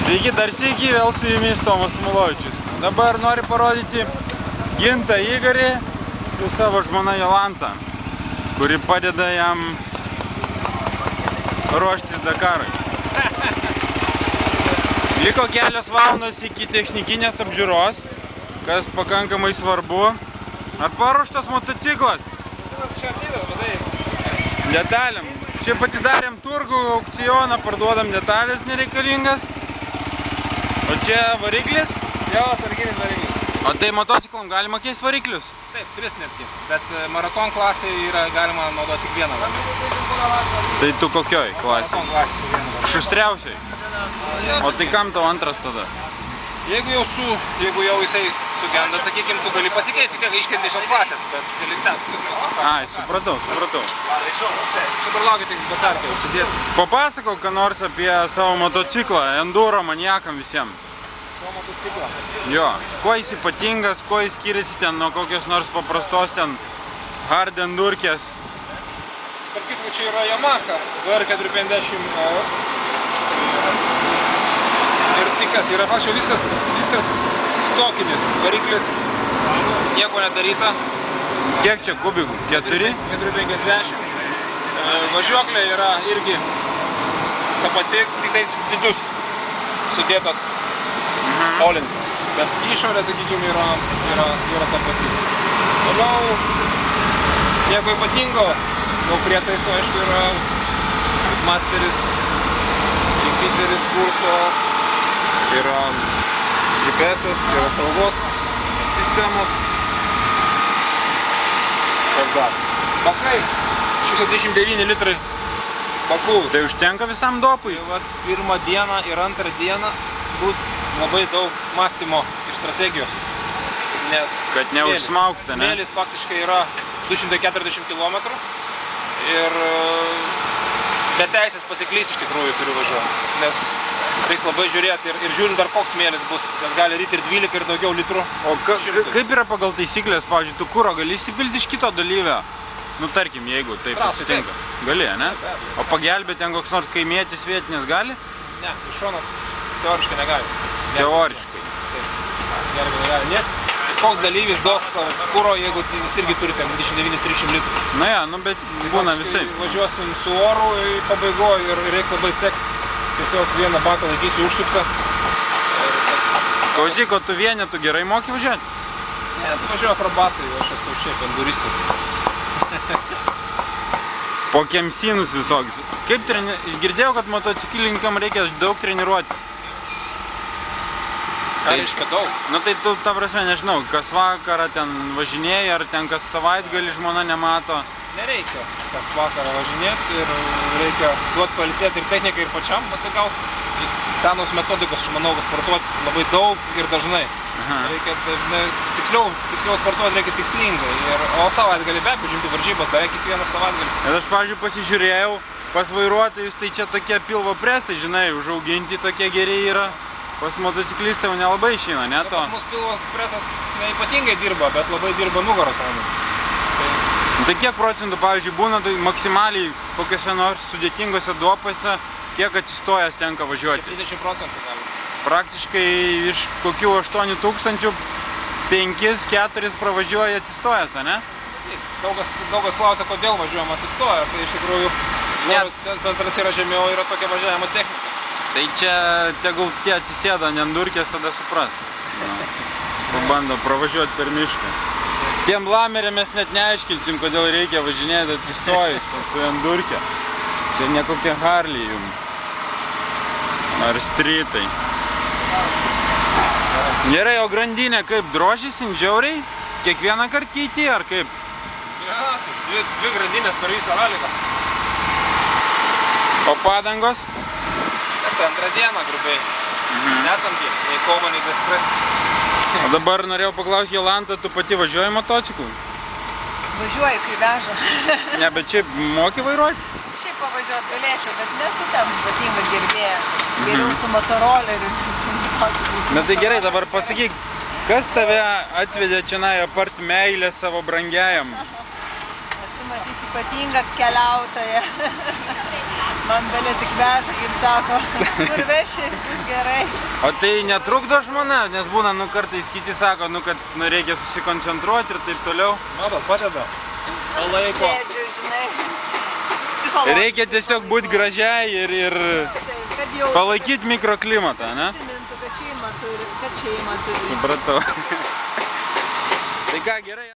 Sveiki, dar sveiki, vėl su jumis Tomas Tumulovičius. Dabar noriu parodyti Gintą Igorį su savo žmona Jolanta, kuri padeda jam ruoštis Dakarui. Liko kelios valandos iki technikinės apžiūros, kas pakankamai svarbu. Ar paruoštas motociklas? Detalėm. Šiaip atidarėm turgų, aukcioną, parduodam detalės nereikalingas. O čia variklis? Jo, sarginis variklis. O tai motociklam galima keisti variklius? Taip, 3 netgi. Bet maraton klasėje galima naudoti tik vieną variklį. Tai tu kokioj klasėje? Maraton klasėje su vienu varikliu. Šustriausiai? O tai kam tau antras tada? Jeigu jau jisai sugenda, sakykime, tu gali pasikeisti, kiek iškenti iš šios klasės, bet gali ten. Ai, supratau. Dabar laukia tik batarkę užsidėti. Papasakok, ką nors apie savo motociklą, enduro maniakam visiems. Savo motociklą? Jo, kuo jis ypatingas, kuo jis skiriasi ten nuo kokios nors paprastos ten hard endurkės? Tarp kitko, čia yra Yamaha VR450. Ir tikas yra faktiškai viskas stokinis, variklis, nieko nedaryta. Kiek čia kubikų? 4? 450. Važiuoklė yra irgi ta pati, tik tais vidus sudėtas olins. Bet išorė, sakykime, yra ta pati. Toliau nieko ypatingo, daug prietaisų, aišku, yra masteris, repeateris kurso, yra GPS-as, yra saugos sistemos. Kas dar? Bakai, 129 litrai bakų. Tai užtenka visam dopui? Tai vat, pirmą dieną ir antrą dieną bus labai daug mąstymo ir strategijos. Nes kad neužsmaugta, ne? Smėlis faktiškai yra 240 km ir be teisės pasiklysti iš tikrųjų turiu važiuoti. Nes reiks labai žiūrėti ir žiūrint dar koks smėlis bus, nes gali ryti ir 12 ir daugiau litrų. O kaip yra pagal taisyklės, pavyzdžiui, tu kuro gali įsipilti iš kito dalyvio? Nu tarkim, jeigu taip atsitinka. Gali, ne? O pagelbėti ten koks nors kaimietis vietinis gali? Ne, iš šono teoriškai negali. Teoriškai? Taip, gelbėti negali. Nes koks dalyvis duos kuro, jeigu jis irgi turi 29-30 litrų. Na ja, nu bet būna visai. Važiuosim su oru pabaigoje ir reiks labai sekti. Tiesiog vieną baką laikysiu užsuktą. Klausyk, o tu vienetu gerai moki važiuoti? Ne, tu važiuoju akrobatai, aš esu šiaip enduristas. Po kemsynus visokius. Kaip girdėjau, kad motociklininkam reikia daug treniruotis. Ką reiškia daug? Nu tai tu, ta prasme, nežinau, kas vakarą ten važinėji, ar ten kas savaitgalį žmona nemato? Nereikia kas vakarą važinėti ir reikia duoti pailsėti ir technikai ir pačiam atsigauti. Senos metodikos, aš manau, sportuoti labai daug ir dažnai. Reikia, tiksliau sportuoti reikia tikslingai. O savaitgalį be abejo žimti varžybas, beveik kiekvieną savaitgalį. Ir aš, pavyzdžiui, pasižiūrėjau pas vairuotojus, tai čia tokie pilvo presai, žinai, užauginti tokie geri yra. Pas motociklistai jau nelabai išeina, ne to? Pas mus pilvo presas neypatingai dirba, bet labai dirba nugaros raumenys. Tai kiek procentų, pavyzdžiui, būna tai maksimaliai kokiose nors sudėtingose duopose, kiek atsistojęs tenka važiuoti? 70% gali. Praktiškai iš kokių 8000 5-4 pravažiuoja atsistojęs, ne? Daugas klausia, kodėl važiuojam atsistoję. Tai iš tikrųjų centras yra žemiau, yra tokia važiavimo technika. Tai čia tegul tie atsisėda ant endurkės, tada supras. Pabando pravažiuoti per mišką. Tiem lameriam mes net neaiškinsim, kodėl reikia važinėti atsistojus su endurkė. Čia ne kokie Harley jums. Ar streetai. Gerai, o grandinė kaip drožysim žiauriai? Kiekvieną kartą keiti, ar kaip? Ja, dvi grandinės per visą raliką. O padangos? Kas antrą dieną, grubiai. Nesam jie, nei Koma, nei Despre. O dabar norėjau paklausti, Jolanta, tu pati važiuoji motociklu? Važiuoju, kai veža. Ne, bet šiaip moki vairuoti? Šiaip pavažiuoti galėčiau, bet nesu ten ypatinga gerbėja. Geriau su motoroleriu, su motociklu. Na tai gerai, dabar pasakyk, kas tave atvedė čionai apart meilę savo brangiajam? Esu matyti ypatinga keliautoja. Man belia tik veža, kaip sako, kur veši, bus gerai. O tai netrukdo žmona, nes būna, nu kartais kiti sako, nu kad nu, reikia susikoncentruoti ir taip toliau. Matot, padeda. Palaiko. Sėdžiu, žinai, psichologija. Reikia tiesiog būti gražiai ir palaikyti mikroklimatą, ne? Prisimintų, kad šeima turi. Supratau. Tai ką, gerai.